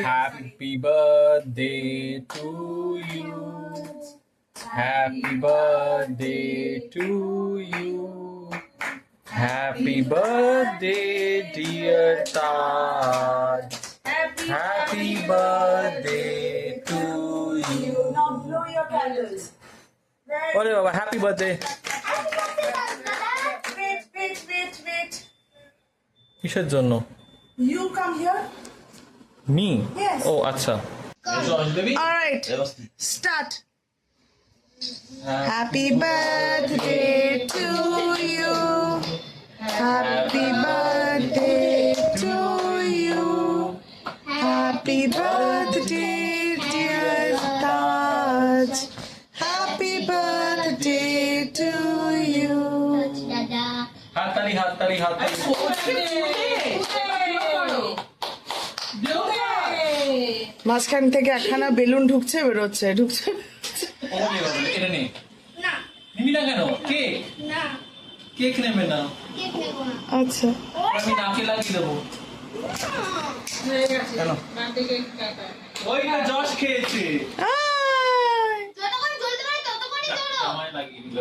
Happy birthday to you. Happy birthday to you. Happy birthday, dear Taj. Happy birthday to you. Now blow your candles. Ore baba, happy birthday. Wait. কিসের জন্য? You come here. Me? Yes. ও আচ্ছা। All right. Start. Happy birthday to you. Happy birthday to you. Happy birthday, dear Taj. Happy birthday to you. হাততালি। মাঝখান থেকে একখানা balloon ঢুকছে বেরোচ্ছে এটা নে। নিবি না কেন? কেক নেবে না? আচ্ছা আমি নাকে লাগিয়ে দেবো। কেন? ওইটা জশ খেয়েছে। আয়। আমায় লাগিয়ে দিল।